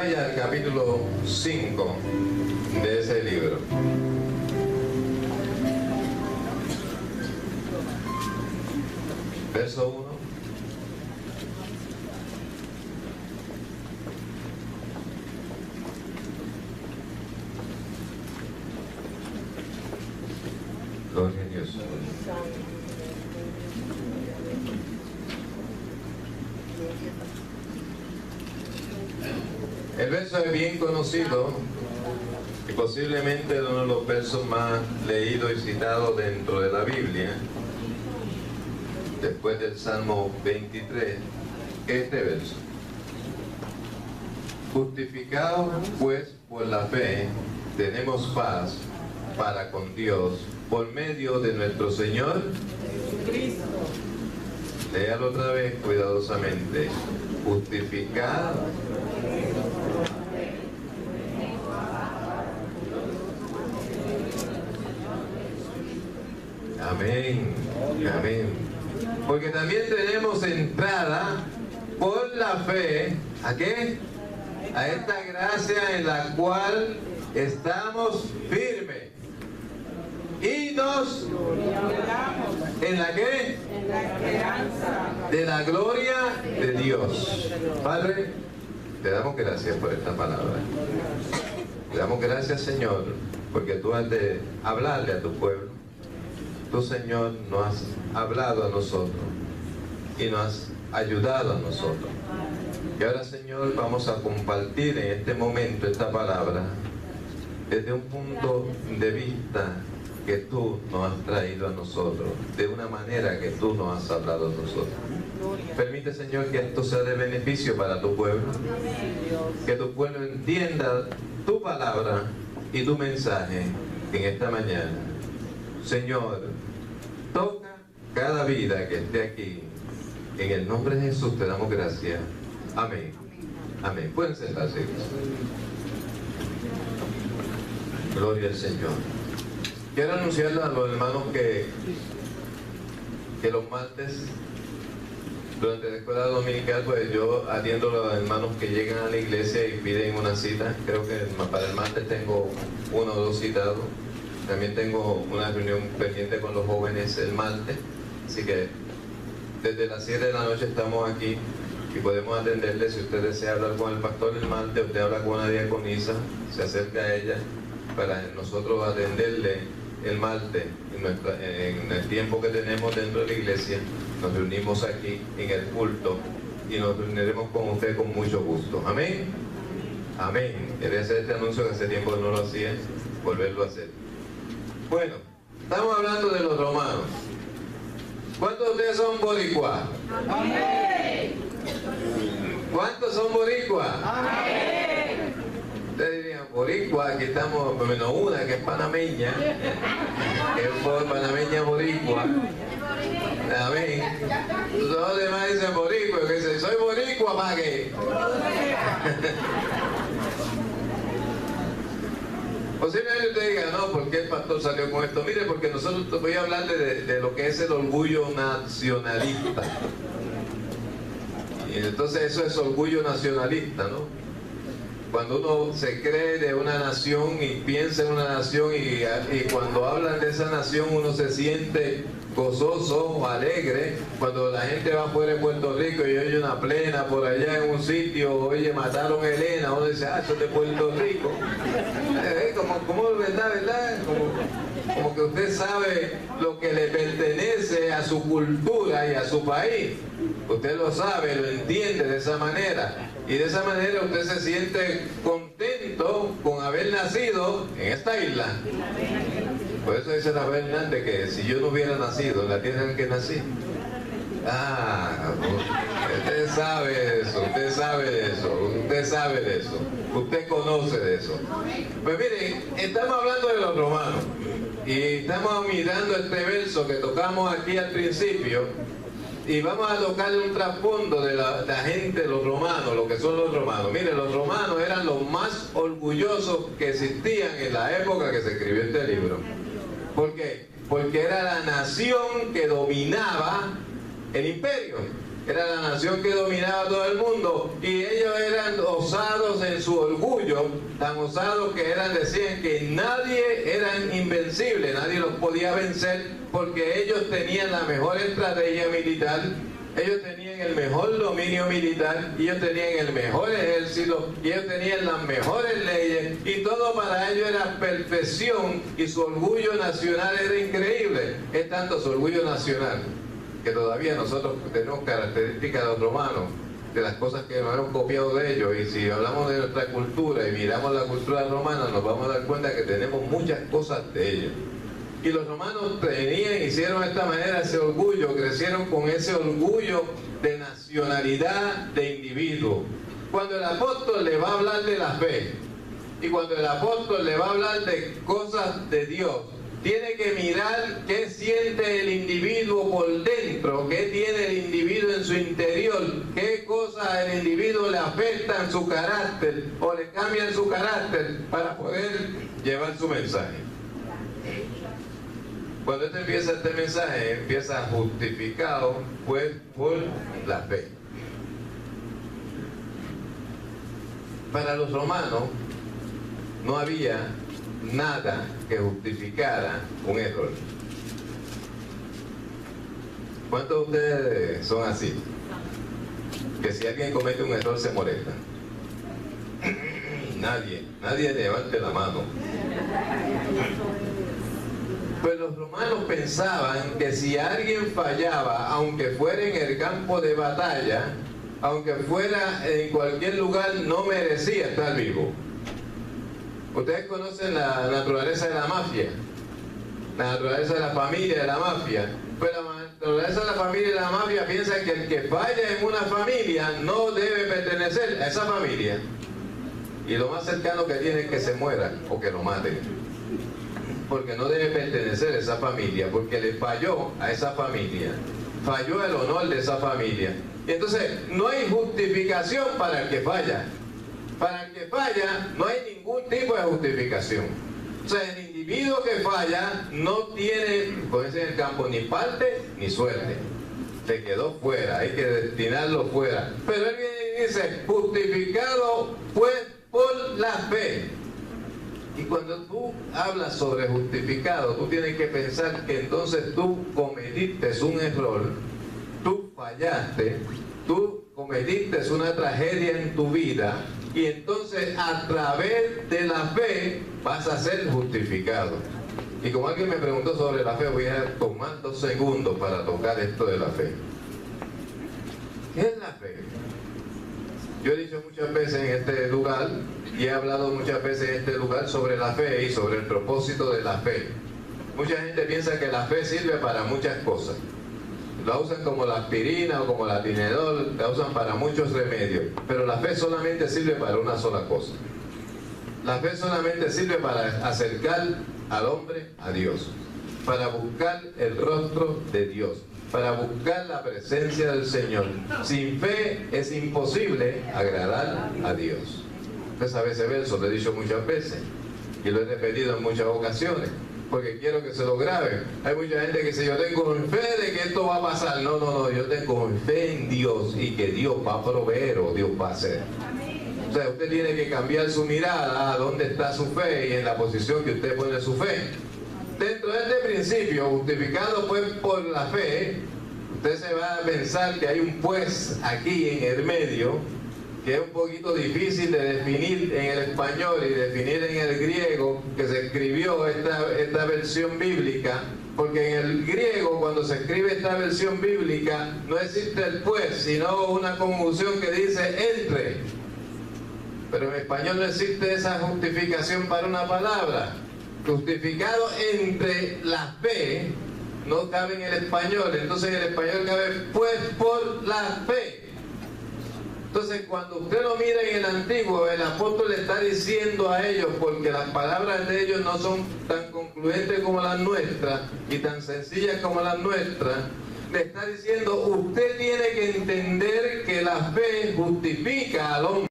vaya al capítulo 5 de ese libro. Verso 1. Gloria a Dios. El verso es bien conocido y posiblemente uno de los versos más leídos y citados dentro de la Biblia, después del Salmo 23, este verso. Justificados pues por la fe, tenemos paz para con Dios por medio de nuestro Señor Jesucristo. Léalo otra vez cuidadosamente. Justificados. Amén. Amén. Porque también tenemos entrada por la fe. ¿A qué? A esta gracia en la cual estamos firmes. Y nos ¿en la qué? En la esperanza de la gloria de Dios. Padre, te damos gracias por esta palabra. Te damos gracias, Señor, porque tú has de hablarle a tu pueblo. Tú, Señor, nos has hablado a nosotros y nos has ayudado a nosotros. Y ahora, Señor, vamos a compartir en este momento esta palabra desde un punto de vista que tú nos has traído a nosotros, de una manera que tú nos has hablado a nosotros. Permite, Señor, que esto sea de beneficio para tu pueblo, que tu pueblo entienda tu palabra y tu mensaje en esta mañana. Señor, toca cada vida que esté aquí. En el nombre de Jesús te damos gracias. Amén. Amén. Pueden sentarse. Gloria al Señor. Quiero anunciarle a los hermanos que los martes, durante la escuela dominical, pues yo atiendo a los hermanos que llegan a la iglesia y piden una cita. Creo que para el martes tengo 1 o 2 citados. También tengo una reunión pendiente con los jóvenes el martes. Así que desde las 7 de la noche estamos aquí y podemos atenderle. Si usted desea hablar con el pastor el martes, usted habla con una diaconisa, se acerca a ella para nosotros atenderle el martes. En el tiempo que tenemos dentro de la iglesia, nos reunimos aquí en el culto y nos reuniremos con usted con mucho gusto. Amén. Amén. Quería hacer este anuncio que hace tiempo que no lo hacía, volverlo a hacer. Bueno, estamos hablando de los romanos. ¿Cuántos de ustedes son boricuas? Amén. ¿Cuántos son boricuas? Amén. Ustedes dirían, boricua, aquí estamos, menos una que es panameña, que es panameña boricua. Amén. Los demás dicen boricua, que dicen, soy boricua, ¿para qué? Posiblemente usted diga, no, ¿por qué el pastor salió con esto? Mire, porque nosotros voy a hablar de lo que es el orgullo nacionalista. Y entonces eso es orgullo nacionalista, ¿no? Cuando uno se cree de una nación y piensa en una nación y cuando hablan de esa nación uno se siente gozoso o alegre. Cuando la gente va fuera de Puerto Rico y oye una plena por allá en un sitio, oye, mataron a Elena, uno dice, eso es de Puerto Rico. Como ¿verdad? Como que usted sabe lo que le pertenece a su cultura y a su país. Usted lo sabe, lo entiende de esa manera. Y de esa manera usted se siente contento con haber nacido en esta isla. Por eso dice la Hernández que si yo no hubiera nacido en la tierra en que nací. Usted sabe de eso, usted sabe de eso, usted sabe de eso, usted conoce de eso. Pues miren, estamos hablando de los romanos y estamos mirando este verso que tocamos aquí al principio y vamos a tocar un trasfondo de la gente, los romanos, lo que son los romanos. Miren, los romanos eran los más orgullosos que existían en la época que se escribió este libro. ¿Por qué? Porque era la nación que dominaba el imperio. era la nación que dominaba todo el mundo, y ellos eran osados en su orgullo, tan osados que decían que nadie eran invencibles, nadie los podía vencer, porque ellos tenían la mejor estrategia militar, ellos tenían el mejor dominio militar, ellos tenían el mejor ejército, y ellos tenían las mejores leyes, y todo para ellos era perfección, y su orgullo nacional era increíble. Es tanto su orgullo nacional que todavía nosotros tenemos características de los romanos, de las cosas que nos hemos copiado de ellos, y si hablamos de nuestra cultura y miramos la cultura romana, nos vamos a dar cuenta que tenemos muchas cosas de ellos. Y los romanos hicieron de esta manera ese orgullo, crecieron con ese orgullo de nacionalidad de individuo. Cuando el apóstol le va a hablar de la fe, y cuando el apóstol le va a hablar de cosas de Dios, tiene que mirar qué siente el individuo por dentro, qué tiene el individuo en su interior, qué cosas el individuo le afectan su carácter o le cambian su carácter para poder llevar su mensaje. Cuando este mensaje empieza justificado, pues por la fe. Para los romanos no había nada que justificara un error. ¿Cuántos de ustedes son así? Que si alguien comete un error se molesta. Nadie levante la mano. Pues los romanos pensaban que si alguien fallaba, aunque fuera en el campo de batalla, aunque fuera en cualquier lugar, no merecía estar vivo. Ustedes conocen la naturaleza de la mafia, la naturaleza de la familia de la mafia. Pues la naturaleza de la familia y la mafia piensa que el que falla en una familia no debe pertenecer a esa familia. Y lo más cercano que tiene es que se muera o que lo maten. Porque no debe pertenecer a esa familia, porque le falló a esa familia, falló el honor de esa familia. Y entonces no hay justificación para el que falla. Para el que falla no hay ningún tipo de justificación. O sea, el individuo que falla no tiene, como dicen en el campo, ni parte ni suerte. Se quedó fuera, hay que destinarlo fuera. Pero él viene y dice, justificado pues por la fe. Y cuando tú hablas sobre justificado, tú tienes que pensar que entonces tú cometiste un error, tú fallaste, tú cometiste una tragedia en tu vida, y entonces a través de la fe vas a ser justificado. Y como alguien me preguntó sobre la fe, voy a tomar 2 segundos para tocar esto de la fe. ¿Qué es la fe? Yo he dicho muchas veces en este lugar, y he hablado muchas veces en este lugar sobre la fe y sobre el propósito de la fe. Mucha gente piensa que la fe sirve para muchas cosas. La usan como la aspirina o como la Tinedol, la usan para muchos remedios. Pero la fe solamente sirve para una sola cosa. La fe solamente sirve para acercar al hombre a Dios, para buscar el rostro de Dios, para buscar la presencia del Señor. Sin fe es imposible agradar a Dios. Usted sabe ese verso, lo he dicho muchas veces y lo he repetido en muchas ocasiones, porque quiero que se lo graben. Hay mucha gente que dice, yo tengo fe de que esto va a pasar. No, yo tengo fe en Dios y que Dios va a proveer o Dios va a hacer. O sea, usted tiene que cambiar su mirada a dónde está su fe y en la posición que usted pone su fe. Dentro de este principio, justificado pues por la fe, usted se va a pensar que hay un pues aquí en el medio, que es un poquito difícil de definir en el español y definir en el griego, que se escribió esta versión bíblica, porque en el griego cuando se escribe esta versión bíblica no existe el pues, sino una conjunción que dice entre. Pero en español no existe esa justificación para una palabra. Justificado entre la fe no cabe en el español, entonces en el español cabe pues por la fe. Entonces cuando usted lo mira en el antiguo, el apóstol le está diciendo a ellos, porque las palabras de ellos no son tan concluyentes como las nuestras y tan sencillas como las nuestras, le está diciendo, usted tiene que entender que la fe justifica al hombre.